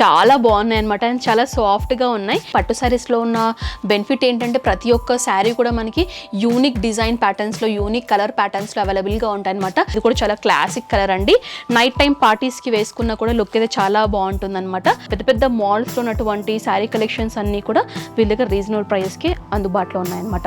చాలా బాగున్నాయి అనమాట. అండ్ చాలా సాఫ్ట్గా ఉన్నాయి. పట్టు శారీస్లో ఉన్న బెనిఫిట్ ఏంటంటే ప్రతి ఒక్క శారీ కూడా మనకి యూనిక్ డిజైన్ ప్యాటర్న్స్లో, యూనిక్ కలర్ ప్యాటర్న్స్లో అవైలబుల్గా ఉంటాయి అనమాట. ఇది కూడా చాలా క్లాసిక్ కలర్ అండి. నైట్ టైం పార్టీస్కి వేసుకున్నా కూడా లుక్ అయితే చాలా బాగుంటుంది అనమాట. పెద్ద పెద్ద మాల్స్లో ఉన్నటువంటి శారీ కలెక్షన్స్ అన్నీ కూడా వీళ్ళ దగ్గర రీజనబుల్ ప్రైస్కి అందుబాటులో ఉన్నాయన్నమాట.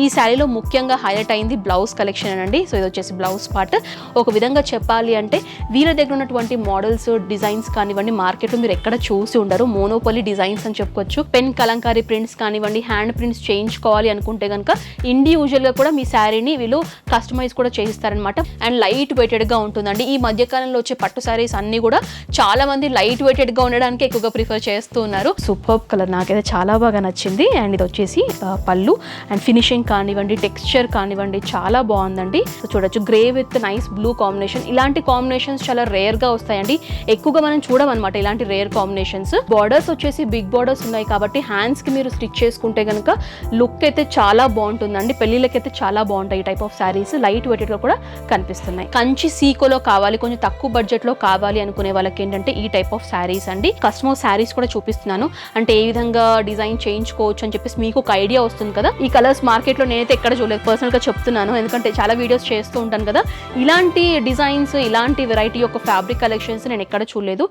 ఈ శారీలో ముఖ్యంగా హైలైట్ అయింది బ్లౌజ్ కలెక్షన్ అండి. సో ఇది వచ్చేసి బ్లౌజ్ పార్ట్. ఒక విధంగా చెప్పాలి అంటే వీళ్ళ దగ్గర ఉన్నటువంటి మోడల్స్, డిజైన్స్ కానివ్వండి మార్కెట్లో మీరు ఎక్కడ చూసి ఉండరు. మోనోపొలి డిజైన్స్ అని చెప్పుకోవచ్చు. పెన్ కలంకారీ ప్రింట్స్ కానివ్వండి, హ్యాండ్ ప్రింట్స్ చేయించుకోవాలి అనుకుంటే కనుక ఇండివిజువల్గా కూడా మీ శారీని వీళ్ళు కస్టమైజ్ కూడా చేయిస్తారనమాట. అండ్ లైట్ వెయిటెడ్గా ఉంటుందండి. ఈ మధ్యకాలంలో వచ్చే పట్టు శారీస్ అన్నీ కూడా చాలా మంది లైట్ వెయిటెడ్గా ఉండడానికి ఎక్కువగా ప్రిఫర్ చేస్తూ ఉన్నారు. సూపర్ కలర్ నాకైతే చాలా బాగా నచ్చింది. అండ్ ఇది వచ్చేసి పళ్ళు. అండ్ ఫినిషింగ్ కానివ్వండి, టెక్స్చర్ కానివ్వండి చాలా బాగుందండి. సో చూడొచ్చు grey with nice blue combination. ఇలాంటి కాంబినేషన్స్ చాలా రేర్ గా వస్తాయండి. ఎక్కువగా మనం చూడమన్నమాట ఇలాంటి రేర్ కాంబినేషన్స్. బార్డర్స్ వచ్చేసి బిగ్ బార్డర్స్ ఉన్నాయి కాబట్టి హ్యాండ్స్ కి మీరు స్టిచ్ చేసుకుంటే కనుక లుక్ అయితే చాలా బాగుంటుందండి. పెళ్లిళ్ళకైతే చాలా బాగుంటాయి ఈ type of sarees. Light weighted గా కూడా కనిపిస్తున్నాయి. కంచి సీకోలో కావాలి, కొంచెం తక్కువ బడ్జెట్ లో కావాలి అనుకునే వాళ్ళకి ఏంటంటే ఈ టైప్ ఆఫ్ శారీస్ అండి. కస్టమర్ శారీస్ కూడా చూపిస్తున్నాను. అంటే ఏ విధంగా డిజైన్ చేయించుకోవచ్చు అని చెప్పేసి మీకు ఒక ఐడియా వస్తుంది కదా. ఈ కలర్స్ మార్కెట్ లో నేనైతే ఎక్కడ చూడలేదు, పర్సనల్ గా చెప్తున్నాను. ఎందుకంటే చాలా వీడియోస్ చేస్తూ ఉంటాను కదా. ఇలాంటి డిజైన్స్, ఇలాంటి వెరైటీ యొక్క ఫ్యాబ్రిక్ కలెక్షన్స్ నేను ఎక్కడ చూడలేదు.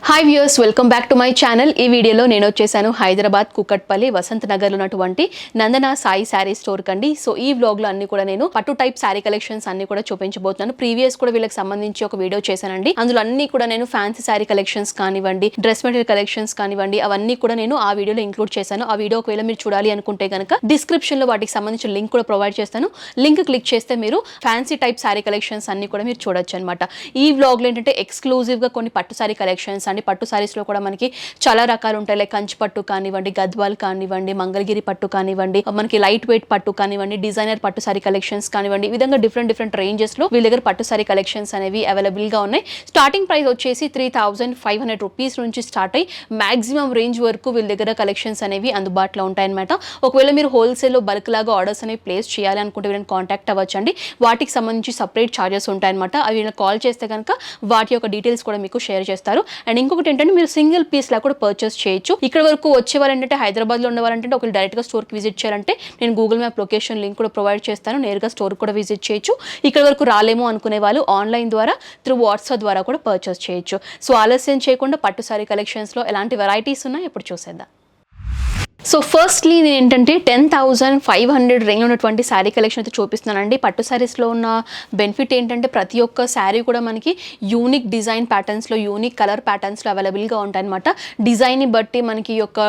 Hi viewers, welcome back to my channel. ఈ వీడియోలో నేను వచ్చేసాను హైదరాబాద్ కుకట్పల్లి వసంత్ నగర్లో ఉన్నటువంటి నందన సాయి శారీ స్టోర్ కండి. సో ఈ వ్లాగ్లో అన్ని కూడా నేను పట్టు టైప్ శారీ కలెక్షన్స్ అన్ని కూడా చూపించబోతున్నాను. ప్రీవియస్ కూడా వీళ్ళకి సంబంధించి ఒక వీడియో చేశానండి. అందులో అన్ని కూడా నేను ఫ్యాన్సీ శారీ కలెక్షన్స్ కానివ్వండి, డ్రెస్ మెటీరియల్ కలెక్షన్స్ కానివ్వండి, అవన్నీ కూడా నేను ఆ వీడియోలో ఇంక్లూడ్ చేశాను. ఆ వీడియో ఒకవేళ మీరు చూడాలి అనుకుంటే కనుక డిస్క్రిప్షన్ లో వాటికి సంబంధించిన లింక్ కూడా ప్రొవైడ్ చేస్తాను. లింక్ క్లిక్ చేస్తే మీరు ఫ్యాన్సీ టైప్ శారీ కలెక్షన్స్ అన్ని కూడా మీరు చూడొచ్చు అనమాట. ఈ వ్లాగ్ లో ఏంటంటే ఎక్స్క్లూజివ్ గా కొన్ని పట్టు శారీ కలెక్షన్స్ అండి. పట్టు సారీస్లో కూడా మనకి చాలా రకాలు ఉంటాయి. లైక్ కంచి పట్టు కానివ్వండి, గద్వాల్ కానివ్వండి, మంగళగిరి పట్టు కానివ్వండి, మనకి లైట్ వెయిట్ పట్టు కానివ్వండి, డిజైనర్ పట్టు సారీ కలెక్షన్స్ కానివ్వండి, ఈ విధంగా డిఫరెంట్ రేంజెస్ లో వీళ్ళ దగ్గర పట్టు సారీ కలెక్షన్స్ అనేవి అవైలబుల్ గా ఉన్నాయి. స్టార్టింగ్ ప్రైస్ వచ్చేసి 3500 రూపీస్ నుంచి స్టార్ట్ అయ్యి మాక్సిమం రేంజ్ వరకు వీళ్ళ దగ్గర కలెక్షన్స్ అనేవి అందుబాటులో ఉంటాయి అనమాట. ఒకవేళ మీరు హోల్సేల్ లో బల్క్ లాగా ఆర్డర్స్ అనేవి ప్లేస్ చేయాలి అనుకుంటే వీళ్ళని కాంటాక్ట్ అవ్వచ్చండి. వాటికి సంబంధించి సపరేట్ ఛార్జెస్ ఉంటాయన్నమాట. అవి వీళ్ళని కాల్ చేస్తే కనుక వాటి యొక్క డీటెయిల్స్ కూడా మీకు షేర్ చేస్తారు. అండ్ ఇంకొకటి ఏంటంటే మీరు సింగిల్ పీస్ లా కూడా పర్చేస్ చేయొచ్చు. ఇక్కడ వరకు వచ్చే వాళ్ళంటే హైదరాబాద్ లో ఉండేవాళ్ళంటే ఒకవేళ డైరెక్ట్ గా స్టోర్ కి విజిట్ చేయాలంటే నేను గూగుల్ మ్యాప్ లొకేషన్ లింక్ కూడా ప్రొవైడ్ చేస్తాను. నేరుగా స్టోర్ కూడా విజిట్ చేయొచ్చు. ఇక్కడ వరకు రాలేమో అనుకునే వాళ్ళు ఆన్లైన్ ద్వారా త్రూ వాట్సాప్ ద్వారా కూడా పర్చేస్ చేయొచ్చు. సో ఆలస్యం చేయకుండా పట్టు సారీ కలెక్షన్స్ లో ఎలాంటి వెరైటీస్ ఉన్నాయి ఇప్పుడు చూసేద్దాం. సో ఫస్ట్లీ నేను ఏంటంటే 10,500 రేంజ్లో ఉన్నటువంటి శారీ కలెక్షన్ అయితే చూపిస్తున్నానండి. పట్టు శారీస్లో ఉన్న బెనిఫిట్ ఏంటంటే ప్రతి ఒక్క శారీ కూడా మనకి యూనిక్ డిజైన్ ప్యాటర్న్స్లో, యూనిక్ కలర్ ప్యాటర్న్స్లో అవైలబుల్గా ఉంటాయన్నమాట. డిజైన్ని బట్టి మనకి యొక్క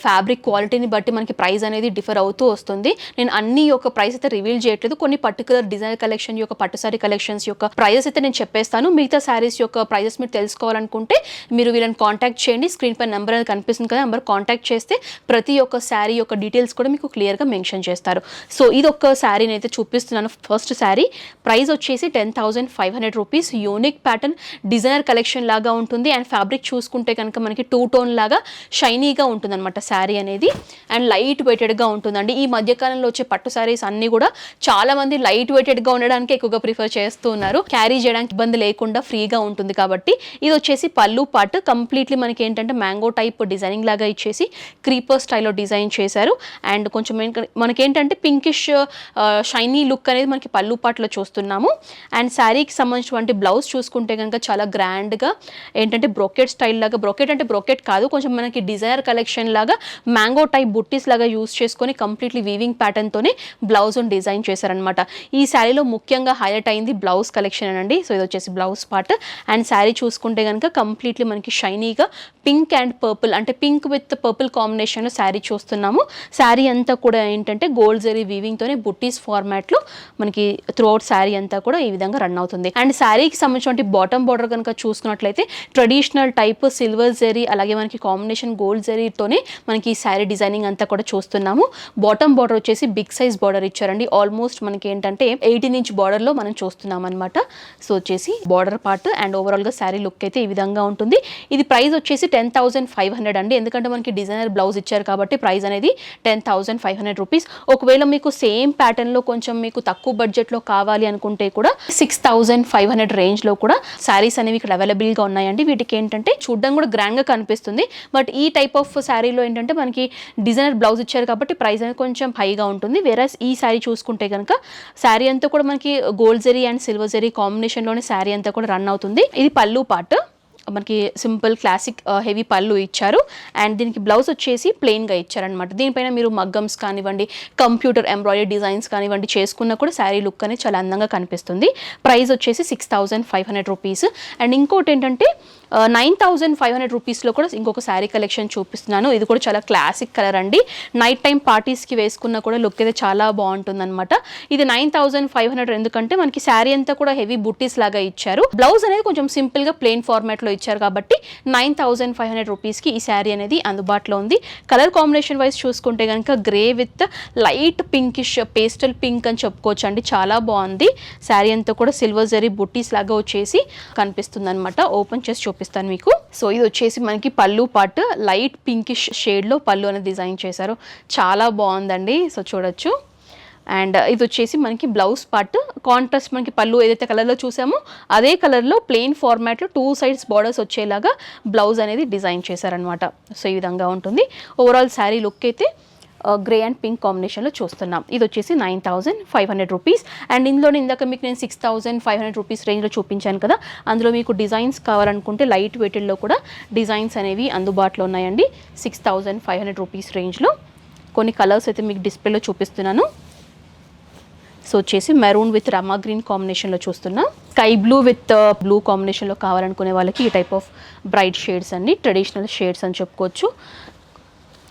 ఫ్యాబ్రిక్ క్వాలిటీని బట్టి మనకి ప్రైస్ అనేది డిఫర్ అవుతూ వస్తుంది. నేను అన్ని యొక్క ప్రైస్ అయితే రివీల్ చేయట్లేదు. కొన్ని పర్టికులర్ డిజైన్ కలెక్షన్ యొక్క పట్టు శారీ కలెక్షన్స్ యొక్క ప్రైజెస్ అయితే నేను చెప్పేస్తాను. మిగతా శారీస్ యొక్క ప్రైజెస్ మీరు తెలుసుకోవాలనుకుంటే మీరు వీళ్ళని కాంటాక్ట్ చేయండి. స్క్రీన్ పై నెంబర్ అనేది కనిపిస్తుంది కదా, నెంబర్ కాంటాక్ట్ చేస్తే ప్రతి ఒక్క శారీ యొక్క డీటెయిల్స్ కూడా మీకు క్లియర్గా మెన్షన్ చేస్తారు. సో ఇది ఒక్క శారీని అయితే చూపిస్తున్నాను. ఫస్ట్ శారీ ప్రైస్ వచ్చేసి 10,500 rupees. Unique pattern designer collection లాగా ఉంటుంది. అండ్ ఫ్యాబ్రిక్ చూసుకుంటే కనుక మనకి 2 టోన్ లాగా షైనీగా ఉంటుంది అనమాట శారీ అనేది. అండ్ లైట్ వెయిటెడ్గా ఉంటుందండి. ఈ మధ్యకాలంలో వచ్చే పట్టు శారీస్ అన్నీ కూడా చాలా మంది లైట్ వెయిటెడ్గా ఉండడానికి ఎక్కువగా ప్రిఫర్ చేస్తూ ఉన్నారు. క్యారీ చేయడానికి ఇబ్బంది లేకుండా ఫ్రీగా ఉంటుంది కాబట్టి. ఇది వచ్చేసి పళ్ళు పార్ట్. కంప్లీట్లీ మనకి ఏంటంటే మ్యాంగో టైప్ డిజైనింగ్ లాగా ఇచ్చేసి క్రీపర్ స్టైల్లో డిజైన్ చేశారు. అండ్ కొంచెం మనకేంటంటే పింకిష్ షైనీ లుక్ అనేది మనకి పళ్ళు పాటలో చూస్తున్నాము. అండ్ శారీకి సంబంధించినటువంటి బ్లౌజ్ చూసుకుంటే కనుక చాలా గ్రాండ్గా ఏంటంటే బ్రోకెట్ స్టైల్ లాగా, బ్రోకెట్ అంటే బ్రోకెట్ కాదు, కొంచెం మనకి డిజైనర్ కలెక్షన్ లాగా మ్యాంగో టైప్ బుట్టీస్ లాగా యూస్ చేసుకొని కంప్లీట్లీ వీవింగ్ ప్యాటర్న్తోనే బ్లౌజ్ డిజైన్ చేశారనమాట. ఈ శారీలో ముఖ్యంగా హైలైట్ అయింది బ్లౌజ్ కలెక్షన్ అండి. సో ఇది వచ్చేసి బ్లౌజ్ పార్ట్. అండ్ శారీ చూసుకుంటే కనుక కంప్లీట్లీ మనకి షైనీగా పింక్ అండ్ పర్పుల్, అంటే పింక్ విత్ పర్పుల్ కాంబినేషన్లో శారీ చూస్తున్నాము. శారీ అంతా కూడా ఏంటంటే గోల్డ్ జరీ వీవింగ్ తోనే బుట్టీస్ ఫార్మాట్ లో మనకి త్రూఅవుట్ శారీ అంతా కూడా ఈ విధంగా రన్ అవుతుంది. అండ్ శారీకి సంబంధించిన బాటమ్ బార్డర్ కనుక చూసుకున్నట్లయితే ట్రెడిషనల్ టైప్ సిల్వర్ జరీ, అలాగే మనకి కాంబినేషన్ గోల్డ్ జరీతోనే మనకి ఈ శారీ డిజైనింగ్ అంతా కూడా చూస్తున్నాము. బాటమ్ బార్డర్ వచ్చేసి బిగ్ సైజ్ బార్డర్ ఇచ్చారండి. ఆల్మోస్ట్ మనకి ఏంటంటే 18 ఇంచ్ బార్డర్ లో మనం చూస్తున్నాం అనమాట. సో వచ్చేసి బార్డర్ పార్ట్ అండ్ ఓవరాల్ గా శారీ లుక్ అయితే ఈ విధంగా ఉంటుంది. ఇది ప్రైస్ వచ్చేసి 10,500 అండి. ఎందుకంటే మనకి డిజైనర్ బ్లౌజ్ ఇచ్చారు కాబట్టి ప్రైస్ అనేది 10,500 రూపీస్. ఒకవేళ మీకు సేమ్ ప్యాటర్న్లో కొంచెం మీకు తక్కువ బడ్జెట్లో కావాలి అనుకుంటే కూడా 6,500 రేంజ్లో కూడా శారీస్ అనేవి ఇక్కడ అవైలబుల్గా ఉన్నాయండి. వీటికి ఏంటంటే చూడడం కూడా గ్రాండ్గా కనిపిస్తుంది, బట్ ఈ టైప్ ఆఫ్ శారీలో ఏంటంటే మనకి డిజైనర్ బ్లౌజ్ ఇచ్చారు కాబట్టి ప్రైస్ అనేది కొంచెం హైగా ఉంటుంది. వేరే ఈ శారీ చూసుకుంటే కనుక శారీ అంతా కూడా మనకి gold zari and silver zari కాంబినేషన్లోనే శారీ అంతా కూడా రన్ అవుతుంది. ఇది పళ్ళు పార్ట్, మనకి సింపుల్ క్లాసిక్ హెవీ పళ్ళు ఇచ్చారు అండ్ దీనికి బ్లౌజ్ వచ్చేసి ప్లెయిన్గా ఇచ్చారనమాట. దీనిపైన మీరు మగ్గమ్స్ కానివ్వండి, కంప్యూటర్ ఎంబ్రాయిడరీ డిజైన్స్ కానివ్వండి చేసుకున్నా కూడా శారీ లుక్ అనేది చాలా అందంగా కనిపిస్తుంది. ప్రైస్ వచ్చేసి 6,500 రూపీస్. అండ్ ఇంకోటి ఏంటంటే 9,500 రూపీస్లో కూడా ఇంకొక శారీ కలెక్షన్ చూపిస్తున్నాను. ఇది కూడా చాలా క్లాసిక్ కలర్ అండి. నైట్ టైం పార్టీస్కి వేసుకున్నా కూడా లుక్ అయితే చాలా బాగుంటుంది అనమాట. ఇది 9,500 ఎందుకంటే మనకి శారీ అంతా కూడా హెవీ బుట్టీస్ లాగా ఇచ్చారు. బ్లౌజ్ అనేది కొంచెం సింపుల్గా ప్లెయిన్ ఫార్మాట్లో ఇచ్చారు కాబట్టి 9,500 రూపీస్కి ఈ శారీ అనేది అందుబాటులో ఉంది. కలర్ కాంబినేషన్ వైజ్ చూసుకుంటే కనుక grey with light pinkish pastel pink అని చెప్పుకోవచ్చు అండి. చాలా బాగుంది. శారీ అంతా కూడా సిల్వర్ జరీ బుట్టీస్ లాగా వచ్చేసి కనిపిస్తుంది అనమాట. ఓపెన్ చేసి చూపిస్తాను మీకు. సో ఇది వచ్చేసి మనకి పళ్ళు పార్ట్, లైట్ పింకిష్ షేడ్లో పళ్ళు అనేది డిజైన్ చేశారు. చాలా బాగుందండి. సో చూడొచ్చు. అండ్ ఇది వచ్చేసి మనకి బ్లౌజ్ పార్ట్, కాంట్రాస్ట్ మనకి పళ్ళు ఏదైతే కలర్లో చూసామో అదే కలర్లో ప్లెయిన్ ఫార్మాట్లో 2 సైడ్స్ బార్డర్స్ వచ్చేలాగా బ్లౌజ్ అనేది డిజైన్ చేశారనమాట. సో ఈ విధంగా ఉంటుంది. ఓవరాల్ శారీ లుక్ అయితే గ్రే అండ్ పింక్ కాంబినేషన్లో చూస్తున్నాం. ఇది వచ్చేసి 9,500 రూపీస్. అండ్ ఇందులోనే ఇందాక మీకు నేను 6,500 రూపీస్ రేంజ్లో చూపించాను కదా, అందులో మీకు డిజైన్స్ కావాలనుకుంటే లైట్ వెయిటెడ్లో కూడా డిజైన్స్ అనేవి అందుబాటులో ఉన్నాయండి. 6,500 రూపీస్ రేంజ్లో కొన్ని కలర్స్ అయితే మీకు డిస్ప్లేలో చూపిస్తున్నాను. సో వచ్చేసి మెరూన్ విత్ రమా గ్రీన్ కాంబినేషన్లో చూస్తున్నాం. స్కై బ్లూ విత్ బ్లూ కాంబినేషన్లో కావాలనుకునే వాళ్ళకి ఈ టైప్ ఆఫ్ బ్రైట్ షేడ్స్ అండి, ట్రెడిషనల్ షేడ్స్ అని చెప్పుకోవచ్చు.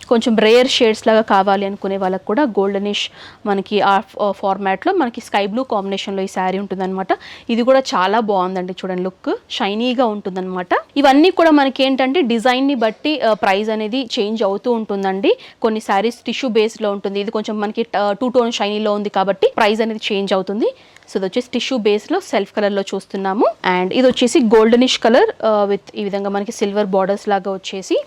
కొంచెం రేర్ షేడ్స్ లాగా కావాలి అనుకునే వాళ్ళకి కూడా గోల్డెనిష్ మనకి ఆ ఫార్మాట్లో మనకి స్కై బ్లూ కాంబినేషన్లో ఈ శారీ ఉంటుందన్నమాట. ఇది కూడా చాలా బాగుందండి. చూడండి లుక్ షైనీగా ఉంటుందన్నమాట. ఇవన్నీ కూడా మనకి ఏంటంటే డిజైన్ని బట్టి ప్రైస్ అనేది చేంజ్ అవుతూ ఉంటుందండి. కొన్ని శారీస్ టిష్యూ బేస్లో ఉంటుంది, ఇది కొంచెం మనకి 2 టోన్ షైనీలో ఉంది కాబట్టి ప్రైస్ అనేది చేంజ్ అవుతుంది. సో ఇది వచ్చేసి టిష్యూ బేస్లో సెల్ఫ్ కలర్లో చూస్తున్నాము. అండ్ ఇది వచ్చేసి గోల్డెనిష్ కలర్ విత్ ఈ విధంగా మనకి సిల్వర్ బార్డర్స్ లాగా వచ్చేసి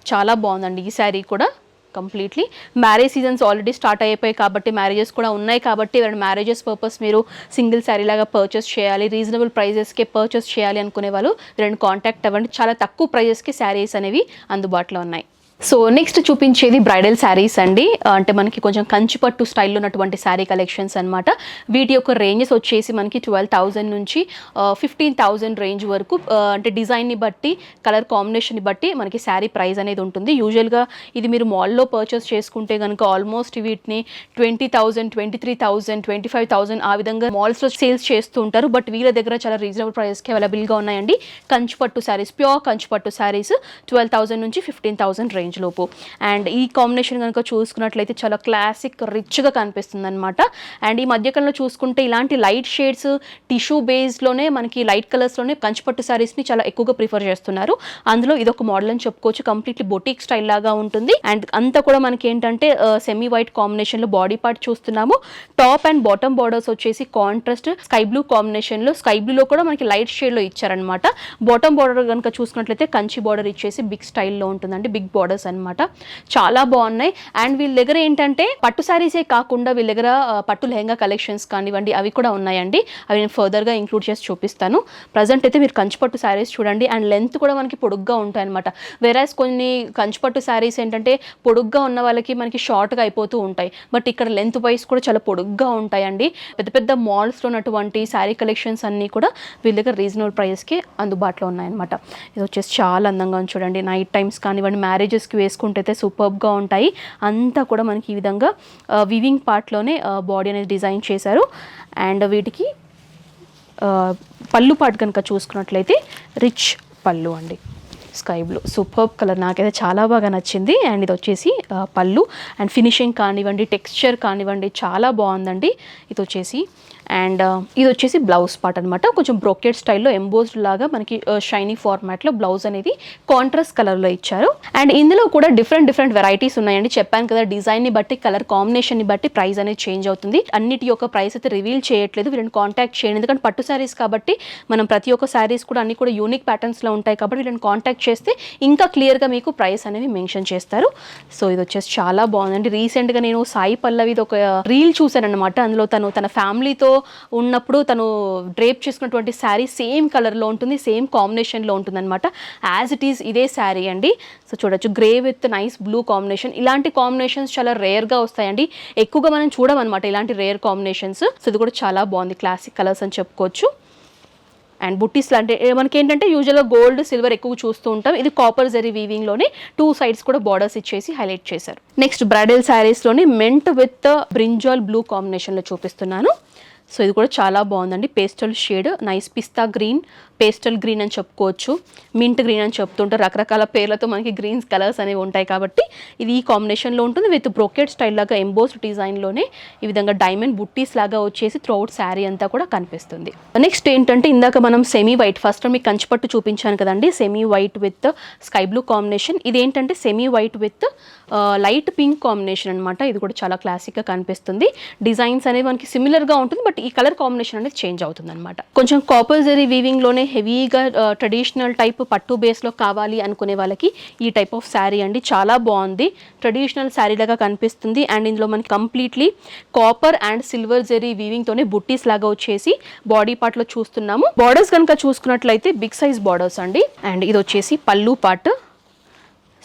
చాలా బాగుందండి ఈ శారీ కూడా. Completely marriage seasons already start అయిపోయాయి కాబట్టి, మ్యారేజెస్ కూడా ఉన్నాయి కాబట్టి ఎవరైనా మ్యారేజెస్ పర్పస్ మీరు సింగిల్ శారీ లాగా పర్చేస్ చేయాలి, రీజనబుల్ ప్రైజెస్కే పర్చేస్ చేయాలి అనుకునే వాళ్ళు రెండు కాంటాక్ట్ అవ్వండి. చాలా తక్కువ ప్రైజెస్కి శారీస్ అనేవి అందుబాటులో ఉన్నాయి. సో నెక్స్ట్ చూపించేది బ్రైడల్ శారీస్ అండి. అంటే మనకి కొంచెం కంచిపట్టు స్టైల్లో ఉన్నటువంటి శారీ కలెక్షన్స్ అనమాట. వీటి యొక్క రేంజెస్ వచ్చేసి మనకి 12,000 నుంచి 15,000 రేంజ్ వరకు, అంటే డిజైన్ని బట్టి కలర్ కాంబినేషన్ని బట్టి మనకి శారీ ప్రైస్ అనేది ఉంటుంది. యూజువల్గా ఇది మీరు మాల్లో పర్చేస్ చేసుకుంటే కనుక ఆల్మోస్ట్ వీటిని 20,000, 23,000, 25,000 ఆ విధంగా మాల్స్లో సేల్స్ చేస్తూ ఉంటారు. బట్ వీళ్ళ దగ్గర చాలా రీజనబుల్ ప్రైస్కి అవైలబుల్గా ఉన్నాయండి. కంచిపట్టు శారీస్, ప్యూర్ కంచిపట్టు శారీస్ 12,000 నుంచి 15,000 రేంజ్ లోపు. అండ్ ఈ కాంబినేషన్ కనుక చూసుకున్నట్లయితే చాలా క్లాసిక్ రిచ్గా కనిపిస్తుంది అనమాట. అండ్ ఈ మధ్యకాలంలో చూసుకుంటే ఇలాంటి లైట్ షేడ్స్ టిష్యూ బేస్లోనే మనకి లైట్ కలర్స్లోనే కంచిపట్టు శారీస్ని చాలా ఎక్కువగా ప్రిఫర్ చేస్తున్నారు. అందులో ఇదొక మోడల్ అని చెప్పుకోవచ్చు. కంప్లీట్లీ బొటిక్ స్టైల్ లాగా ఉంటుంది. అండ్ అంతా కూడా మనకి ఏంటంటే సెమీ వైట్ కాంబినేషన్లో బాడీ పార్ట్ చూస్తున్నాము. టాప్ అండ్ బాటమ్ బార్డర్స్ వచ్చేసి కాంట్రాస్ట్ స్కై బ్లూ కాంబినేషన్లో, స్కై బ్లూలో కూడా మనకి లైట్ షేడ్లో ఇచ్చారనమాట. బాటమ్ బార్డర్ కనుక చూసుకున్నట్లయితే కంచి బార్డర్ ఇచ్చేసి బిగ్ స్టైల్లో ఉంటుందండి, బిగ్ బార్డర్స్ అనమాట. చాలా బాగున్నాయి. అండ్ వీళ్ళ దగ్గర ఏంటంటే పట్టు శారీసే కాకుండా వీళ్ళ దగ్గర పట్టు లెహంగా కలెక్షన్స్ కానివ్వండి అవి కూడా ఉన్నాయండి. అవి నేను ఫర్దర్గా ఇంక్లూడ్ చేసి చూపిస్తాను. ప్రజెంట్ అయితే మీరు కంచిపట్టు శారీస్ చూడండి. అండ్ లెంత్ కూడా మనకి పొడుగ్గా ఉంటాయి అనమాట. వేరేస్ కొన్ని కంచిపట్టు శారీస్ ఏంటంటే పొడుగ్గా ఉన్న వాళ్ళకి మనకి షార్ట్గా అయిపోతూ ఉంటాయి. బట్ ఇక్కడ లెంత్ వైజ్ కూడా చాలా పొడుగ్గా ఉంటాయండి. పెద్ద పెద్ద మాల్స్లో ఉన్నటువంటి శారీ కలెక్షన్స్ అన్నీ కూడా వీళ్ళ దగ్గర రీజనబుల్ ప్రైస్కి అందుబాటులో ఉన్నాయన్నమాట. ఇది వచ్చేసి చాలా అందంగా ఉంది చూడండి. నైట్ టైమ్స్ కానివ్వండి, మ్యారేజెస్కి వేసుకుంటే అయితే సూపర్గా ఉంటాయి. అంతా కూడా మనకి ఈ విధంగా వివింగ్ పార్ట్లోనే బాడీ అనేది డిజైన్ చేశారు. అండ్ వీటికి పళ్ళు పార్ట్ కనుక చూసుకున్నట్లయితే రిచ్ పళ్ళు అండి, స్కై బ్లూ సూపర్బ్ కలర్, నాకైతే చాలా బాగా నచ్చింది. అండ్ ఇది వచ్చేసి పళ్ళు. అండ్ ఫినిషింగ్ కానివ్వండి, టెక్స్చర్ కానివ్వండి చాలా బాగుందండి ఇది వచ్చేసి. అండ్ ఇది వచ్చేసి బ్లౌజ్ పార్ట్ అనమాట. కొంచెం బ్రోకెట్ స్టైల్లో ఎంబోస్డ్ లాగా మనకి షైనీ ఫార్మాట్లో బ్లౌజ్ అనేది కాంట్రాస్ట్ కలర్లో ఇచ్చారు. అండ్ ఇందులో కూడా డిఫరెంట్ వెరైటీస్ ఉన్నాయండి. చెప్పాను కదా, డిజైన్ని బట్టి కలర్ కాంబినేషన్ని బట్టి ప్రైస్ అనేది చేంజ్ అవుతుంది. అన్నిటి యొక్క ప్రైస్ అయితే రివీల్ చేయట్లేదు, వీళ్ళని కాంటాక్ట్ చేయండి. ఎందుకంటే పట్టు శారీస్ కాబట్టి మనం ప్రతి ఒక్క శారీస్ కూడా అన్ని కూడా యూనిక్ ప్యాటర్న్స్లో ఉంటాయి కాబట్టి వీళ్ళని కాంటాక్ట్ చేస్తే ఇంకా క్లియర్గా మీకు ప్రైస్ అనేవి మెన్షన్ చేస్తారు. సో ఇది వచ్చేసి చాలా బాగుందండి. రీసెంట్గా నేను సాయి పల్లవిది ఒక రీల్ చూశాను అనమాట. అందులో తన ఫ్యామిలీతో ఉన్నప్పుడు తను డ్రేప్ చేసుకున్నటువంటి శారీ సేమ్ కలర్లో ఉంటుంది, సేమ్ కాంబినేషన్లో ఉంటుంది అనమాట. యాజ్ ఇట్ ఈస్ ఇదే శారీ అండి. సో చూడొచ్చు, grey with nice blue combination. ఇలాంటి కాంబినేషన్స్ చాలా రేర్గా వస్తాయండి, ఎక్కువగా మనం చూడమన్నమాట ఇలాంటి రేర్ కాంబినేషన్స్. సో ఇది కూడా చాలా బాగుంది, క్లాసిక్ కలర్స్ అని చెప్పుకోవచ్చు. అండ్ బుట్టీస్ అంటే మనకి ఏంటంటే యూజువల్గా గోల్డ్ సిల్వర్ ఎక్కువ చూస్తూ ఉంటాం. ఇది కాపర్ జరీ వీవింగ్లోనే 2 sides కూడా బార్డర్స్ ఇచ్చేసి హైలైట్ చేశారు. నెక్స్ట్ బ్రైడల్ శారీస్లోని మెంట్ విత్ బ్రింజాల్ బ్లూ కాంబినేషన్లో చూపిస్తున్నాను. సో ఇది కూడా చాలా బాగుందండి. Pastel shade, nice pista green, pastel green అని చెప్పుకోవచ్చు, మింట్ గ్రీన్ అని చెప్తుంటారు. రకరకాల పేర్లతో మనకి గ్రీన్స్ కలర్స్ అనేవి ఉంటాయి కాబట్టి ఇది ఈ కాంబినేషన్లో ఉంటుంది. విత్ బ్రోకెట్ స్టైల్ లాగా ఎంబోస్డ్ డిజైన్లోనే ఈ విధంగా డైమండ్ బుట్టీస్ లాగా వచ్చేసి త్రూఅవుట్ శారీ అంతా కూడా కనిపిస్తుంది. నెక్స్ట్ ఏంటంటే ఇందాక మనం సెమీ వైట్, ఫస్ట్ మీకు కంచిపట్టు చూపించాను కదండి, semi white with sky blue combination. ఇది ఏంటంటే semi white with light pink combination అనమాట. ఇది కూడా చాలా క్లాసిక్గా కనిపిస్తుంది. డిజైన్స్ అనేవి మనకి సిమిలర్గా ఉంటుంది, బట్ ఈ కలర్ కాంబినేషన్ అనేది చేంజ్ అవుతుంది అనమాట. కొంచెం కాపర్ జరీ వీవింగ్లోనే హెవీగా ట్రెడిషనల్ టైప్ పట్టు బేస్లో కావాలి అనుకునే వాళ్ళకి ఈ టైప్ ఆఫ్ శారీ అండి. చాలా బాగుంది, ట్రెడిషనల్ శారీ లాగా కనిపిస్తుంది. అండ్ ఇందులో మనకి completely copper and silver zari వీవింగ్తోనే బుట్టీస్ లాగా వచ్చేసి బాడీ పార్ట్లో చూస్తున్నాము. బార్డర్స్ కనుక చూసుకున్నట్లయితే బిగ్ సైజ్ బార్డర్స్ అండి. అండ్ ఇది వచ్చేసి పళ్ళు పార్ట్.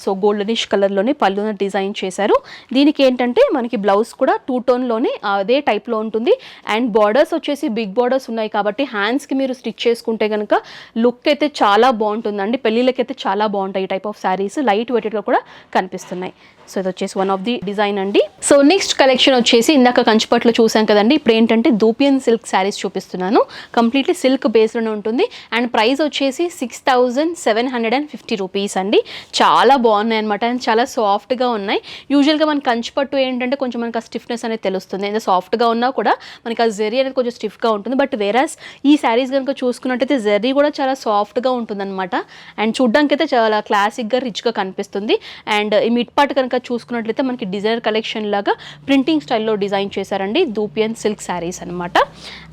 సో గోల్డనిష్ కలర్లోనే పళ్ళున డిజైన్ చేశారు. దీనికి ఏంటంటే మనకి బ్లౌజ్ కూడా 2 toneలోనే అదే టైప్లో ఉంటుంది. అండ్ బార్డర్స్ వచ్చేసి బిగ్ బార్డర్స్ ఉన్నాయి కాబట్టి హ్యాండ్స్కి మీరు స్టిచ్ చేసుకుంటే కనుక లుక్ అయితే చాలా బాగుంటుందండి. పెళ్ళిళ్ళకైతే చాలా బాగుంటాయి ఈ టైప్ ఆఫ్ శారీస్, లైట్ వెయిట్లో కూడా కనిపిస్తున్నాయి. సో ఇది వచ్చేసి వన్ ఆఫ్ ది డిజైన్ అండి. సో నెక్స్ట్ కలెక్షన్ వచ్చేసి ఇందాక కంచిపట్లో చూసాం కదండి, ఇప్పుడు ఏంటంటే దూపియన్ సిల్క్ శారీస్ చూపిస్తున్నాను. కంప్లీట్లీ సిల్క్ బేస్లోనే ఉంటుంది. అండ్ ప్రైస్ వచ్చేసి 6750 రూపీస్ అండి. చాలా బాగున్నాయి అనమాట, అండ్ చాలా సాఫ్ట్గా ఉన్నాయి. యూజువల్గా మన కంచిపట్టు ఏంటంటే కొంచెం మనకి ఆ స్టిఫ్నెస్ అనేది తెలుస్తుంది, ఏదో సాఫ్ట్గా ఉన్నా కూడా మనకి ఆ జెరీ అనేది కొంచెం స్టిఫ్గా ఉంటుంది. బట్ వేరాస్ ఈ శారీస్ కనుక చూసుకున్నట్టయితే జెరీ కూడా చాలా సాఫ్ట్గా ఉంటుంది అనమాట. అండ్ చూడ్డానికి అయితే చాలా క్లాసిక్గా రిచ్గా కనిపిస్తుంది. అండ్ ఈ మిడ్ పార్ట్ కనుక చూసుకున్నట్లయితే మనకి డిజైనర్ కలెక్షన్ లాగా ప్రింటింగ్ స్టైల్లో డిజైన్ చేశారండి. దూపియన్ సిల్క్ శారీస్ అనమాట.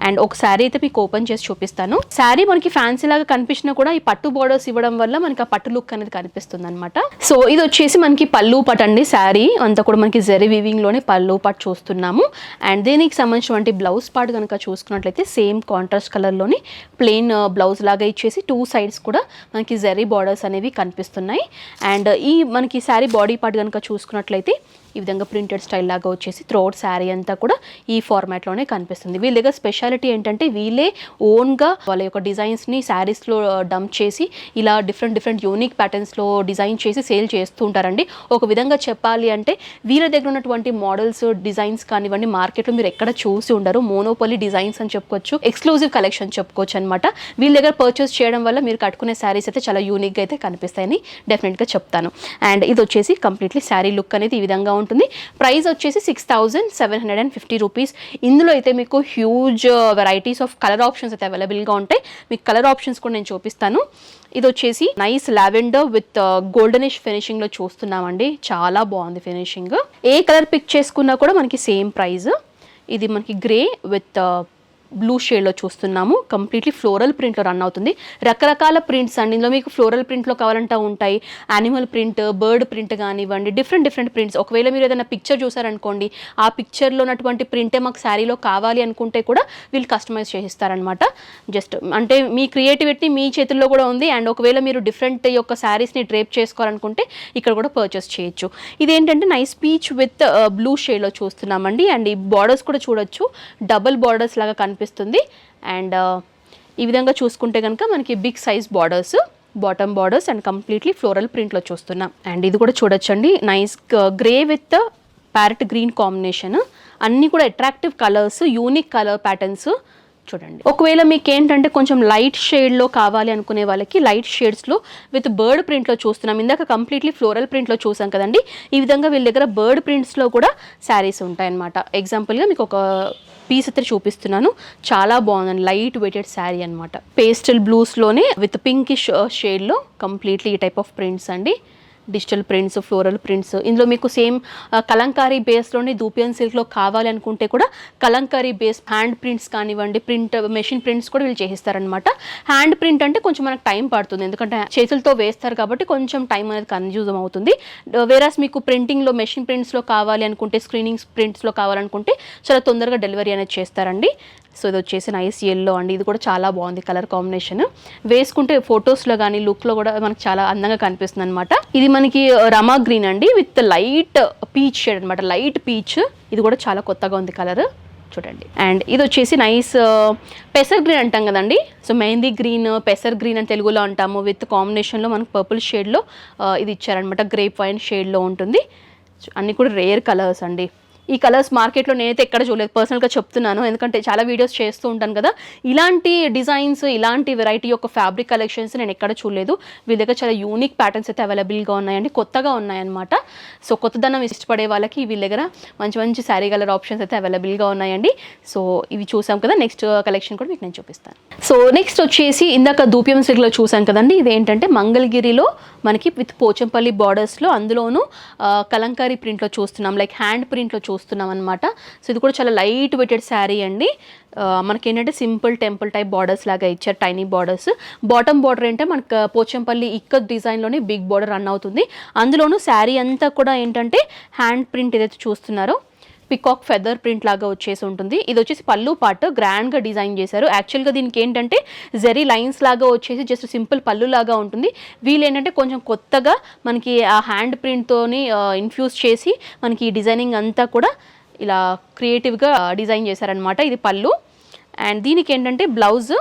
అండ్ ఒక శారీ అయితే మీకు ఓపెన్ చేసి చూపిస్తాను. శారీ మనకి ఫ్యాన్సీ లాగా కనిపించినా కూడా ఈ పట్టు బార్డర్స్ ఇవ్వడం వల్ల మనకి ఆ పట్టు లుక్ అనేది కనిపిస్తుంది అనమాట. సో ఇది వచ్చేసి మనకి పళ్ళు పాట్ అండి. శారీ అంతా కూడా మనకి జెరీ వీవింగ్లోనే పళ్ళు పాట్ చూస్తున్నాము. అండ్ దీనికి సంబంధించినటువంటి బ్లౌజ్ పార్ట్ కనుక చూసుకున్నట్లయితే సేమ్ కాంట్రాస్ట్ కలర్లోని ప్లెయిన్ బ్లౌజ్ లాగా ఇచ్చేసి 2 sides కూడా మనకి జెరీ బార్డర్స్ అనేవి కనిపిస్తున్నాయి. అండ్ ఈ మనకి శారీ బాడీ పార్ట్ కనుక చూసుకున్నట్లయితే ఈ విధంగా ప్రింటెడ్ స్టైల్ లాగా వచ్చేసి త్రోట్ శారీ అంతా కూడా ఈ ఫార్మాట్లోనే కనిపిస్తుంది. వీళ్ళ దగ్గర స్పెషాలిటీ ఏంటంటే వీళ్ళే ఓన్గా వాళ్ళ యొక్క డిజైన్స్ని శారీస్లో డంప్ చేసి ఇలా డిఫరెంట్ యూనిక్ ప్యాటర్న్స్లో డిజైన్ చేసి సేల్ చేస్తూ ఉంటారండి. ఒక విధంగా చెప్పాలి అంటే వీళ్ళ దగ్గర ఉన్నటువంటి మోడల్స్ డిజైన్స్ కానివ్వండి మార్కెట్లో మీరు ఎక్కడ చూసి ఉండరు. మోనోపొలీ డిజైన్స్ అని చెప్పుకోవచ్చు, ఎక్స్క్లూజివ్ కలెక్షన్ చెప్పుకోవచ్చు అనమాట. వీళ్ళ దగ్గర పర్చేస్ చేయడం వల్ల మీరు కట్టుకునే శారీస్ అయితే చాలా యూనిక్గా అయితే కనిపిస్తాయని డెఫినెట్గా చెప్తాను. అండ్ ఇది వచ్చేసి కంప్లీట్లీ శారీ లుక్ అనేది ఈ విధంగా ఉంటుంది. ప్రైస్ వచ్చేసి 6750 రూపీస్. ఇందులో అయితే మీకు huge varieties of colour options అయితే అవైలబుల్గా ఉంటాయి. మీకు కలర్ ఆప్షన్స్ కూడా నేను చూపిస్తాను. ఇది వచ్చేసి నైస్ లావెండర్ విత్ గోల్డెనిష్ ఫినిషింగ్లో చూస్తున్నామండి. చాలా బాగుంది ఫినిషింగ్. ఏ కలర్ పిక్ చేసుకున్నా కూడా మనకి సేమ్ ప్రైస్. ఇది మనకి గ్రే విత్ బ్లూ షేడ్లో చూస్తున్నాము. కంప్లీట్లీ ఫ్లోరల్ ప్రింట్లో రన్ అవుతుంది. రకరకాల ప్రింట్స్ అండి. ఇందులో మీకు ఫ్లోరల్ ప్రింట్లో కావాలంటే ఉంటాయి, యానిమల్ ప్రింట్, బర్డ్ ప్రింట్ కానివ్వండి, డిఫరెంట్ ప్రింట్స్. ఒకవేళ మీరు ఏదైనా పిక్చర్ చూసారనుకోండి, ఆ పిక్చర్లో ఉన్నటువంటి ప్రింటే మాకు శారీలో కావాలి అనుకుంటే కూడా వీళ్ళు కస్టమైజ్ చేసిస్తారనమాట. జస్ట్ అంటే మీ క్రియేటివిటీ మీ చేతుల్లో కూడా ఉంది. అండ్ ఒకవేళ మీరు డిఫరెంట్ యొక్క శారీస్ని డ్రేప్ చేసుకోవాలనుకుంటే ఇక్కడ కూడా పర్చేస్ చేయొచ్చు. ఇదేంటంటే నైస్ పీచ్ విత్ బ్లూ షేడ్లో చూస్తున్నామండి. అండ్ ఈ బార్డర్స్ కూడా చూడొచ్చు, డబుల్ బార్డర్స్ లాగా కనిపిస్తుంది. అండ్ ఈ విధంగా చూసుకుంటే కనుక మనకి big size borders, bottom borders and completely floral ప్రింట్లో చూస్తున్నాం. అండ్ ఇది కూడా చూడొచ్చండి, nice grey with parrot green combination. అన్నీ కూడా attractive colours, unique colour patterns, చూడండి. ఒకవేళ మీకు ఏంటంటే కొంచెం లైట్ షేడ్లో కావాలి అనుకునే వాళ్ళకి లైట్ షేడ్స్లో విత్ బర్డ్ ప్రింట్లో చూస్తున్నాం. ఇందాక కంప్లీట్లీ ఫ్లోరల్ ప్రింట్లో చూసాం కదండి. ఈ విధంగా వీళ్ళ దగ్గర బర్డ్ ప్రింట్స్లో కూడా శారీస్ ఉంటాయన్నమాట. ఎగ్జాంపుల్గా మీకు ఒక పీస్ అయితే చూపిస్తున్నాను. చాలా బాగుందండి, లైట్ వెయిటెడ్ శారీ అనమాట. పేస్టల్ బ్లూస్లోనే విత్ పింకిష్ షేడ్లో కంప్లీట్లీ ఈ టైప్ ఆఫ్ ప్రింట్స్ అండి. Digital prints, floral prints. ఇందులో మీకు సేమ్ కలంకారీ బేస్లోని దూపియన్ సిల్క్లో కావాలి అనుకుంటే కూడా కలంకారీ బేస్ హ్యాండ్ ప్రింట్స్ కానివ్వండి, ప్రింట్ మెషిన్ ప్రింట్స్ కూడా వీళ్ళు చేసిస్తారనమాట. హ్యాండ్ ప్రింట్ అంటే కొంచెం మనకు టైం పడుతుంది, ఎందుకంటే చేతులతో వేస్తారు కాబట్టి కొంచెం టైం అనేది కన్జ్యూమ్ అవుతుంది. వేరాస్ మీకు ప్రింటింగ్లో మెషిన్ ప్రింట్స్లో కావాలి అనుకుంటే, స్క్రీనింగ్ ప్రింట్స్లో కావాలనుకుంటే చాలా తొందరగా డెలివరీ అనేది చేస్తారండి. సో ఇది వచ్చేసి నైస్ ఎల్లో అండి. ఇది కూడా చాలా బాగుంది కలర్ కాంబినేషన్. వేసుకుంటే ఫొటోస్లో కానీ లుక్లో కూడా మనకు చాలా అందంగా కనిపిస్తుంది అనమాట. ఇది మనకి రమా గ్రీన్ అండి విత్ లైట్ పీచ్ షేడ్ అనమాట. Light peach. ఇది కూడా చాలా కొత్తగా ఉంది కలర్ చూడండి. అండ్ ఇది వచ్చేసి నైస్ పెసర్ గ్రీన్ అంటాం కదండి. సో మెహందీ గ్రీన్, పెసర్ గ్రీన్ అని తెలుగులో అంటాము. విత్ కాంబినేషన్లో మనకు పర్పుల్ షేడ్లో ఇది ఇచ్చారనమాట. గ్రేప్ వైన్ షేడ్లో ఉంటుంది. అన్నీ కూడా రేర్ కలర్స్ అండి. ఈ కలర్స్ మార్కెట్లో నేనైతే ఎక్కడ చూడలేదు, పర్సనల్గా చెప్తున్నాను, ఎందుకంటే చాలా వీడియోస్ చేస్తూ ఉంటాను కదా. ఇలాంటి డిజైన్స్, ఇలాంటి వెరైటీ యొక్క ఫ్యాబ్రిక్ కలెక్షన్స్ నేను ఎక్కడ చూడలేదు. వీళ్ళ దగ్గర చాలా యూనిక్ ప్యాటర్న్స్ అయితే అవైలబుల్గా ఉన్నాయండి, కొత్తగా ఉన్నాయన్నమాట. సో కొత్తదనం ఇష్టపడే వాళ్ళకి వీళ్ళ దగ్గర మంచి మంచి శారీ కలర్ ఆప్షన్స్ అయితే అవైలబుల్గా ఉన్నాయండి. సో ఇవి చూసాం కదా. నెక్స్ట్ కలెక్షన్ కూడా మీకు నేను చూపిస్తాను. సో నెక్స్ట్ వచ్చేసి ఇందాక దూపియం సిల్క్లో చూసాం కదండి. ఇదేంటంటే మంగళగిరిలో మనకి విత్ పోచంపల్లి బార్డర్స్లో, అందులోనూ కలంకారీ ప్రింట్లో చూస్తున్నాం, లైక్ హ్యాండ్ ప్రింట్లో చూస్తున్నాం అనమాట. సో ఇది కూడా చాలా లైట్ వెయిటెడ్ శారీ అండి. మనకి ఏంటంటే సింపుల్ టెంపుల్ టైప్ బార్డర్స్ లాగా ఇచ్చారు, టైనీ బార్డర్స్. బాటమ్ బార్డర్ అంటే మనకు పోచంపల్లి ఇక్కత్ డిజైన్లోనే బిగ్ బార్డర్ రన్ అవుతుంది. అందులోనూ శారీ అంతా కూడా ఏంటంటే హ్యాండ్ ప్రింట్ ఏదైతే చూస్తున్నారో పికాక్ ఫెదర్ ప్రింట్ లాగా వచ్చేసి ఉంటుంది. ఇది వచ్చేసి పళ్ళు పార్ట్ గ్రాండ్గా డిజైన్ చేశారు. యాక్చువల్గా దీనికి ఏంటంటే జెరీ లైన్స్ లాగా వచ్చేసి జస్ట్ సింపుల్ పళ్ళు లాగా ఉంటుంది. వీళ్ళు ఏంటంటే కొంచెం కొత్తగా మనకి ఆ హ్యాండ్ ప్రింట్తోని ఇన్ఫ్యూజ్ చేసి మనకి ఈ డిజైనింగ్ అంతా కూడా ఇలా క్రియేటివ్గా డిజైన్ చేశారనమాట. ఇది పళ్ళు. అండ్ దీనికి ఏంటంటే బ్లౌజ్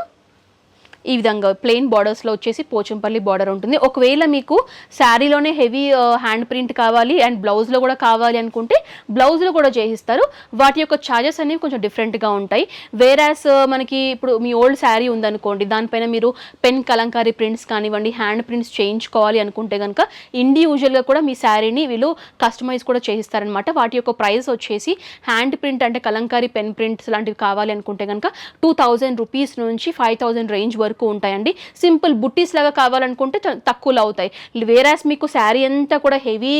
ఈ విధంగా ప్లెయిన్ బార్డర్స్లో వచ్చేసి పోచంపల్లి బార్డర్ ఉంటుంది. ఒకవేళ మీకు శారీలోనే హెవీ హ్యాండ్ ప్రింట్ కావాలి అండ్ బ్లౌజ్లో కూడా కావాలి అనుకుంటే బ్లౌజ్లో కూడా చేసిస్తారు. వాటి యొక్క ఛార్జెస్ అనేవి కొంచెం డిఫరెంట్గా ఉంటాయి. వేరాస్ మనకి ఇప్పుడు మీ ఓల్డ్ శారీ ఉందనుకోండి, దానిపైన మీరు పెన్ కలంకారీ ప్రింట్స్ కానివ్వండి, హ్యాండ్ ప్రింట్స్ చేయించుకోవాలి అనుకుంటే కనుక ఇండివిజువల్గా కూడా మీ శారీని వీళ్ళు కస్టమైజ్ కూడా చేయిస్తారనమాట. వాటి యొక్క ప్రైస్ వచ్చేసి హ్యాండ్ ప్రింట్ అంటే కలంకారీ పెన్ ప్రింట్స్ లాంటివి కావాలి అనుకుంటే కనుక 2000 రూపీస్ నుంచి 5000 రేంజ్ వరకు ఉంటాయండి. సింపుల్ బుట్టీస్ లాగా కావాలనుకుంటే తక్కువలో అవుతాయి. వేరాస్ మీకు శారీ అంతా కూడా heavy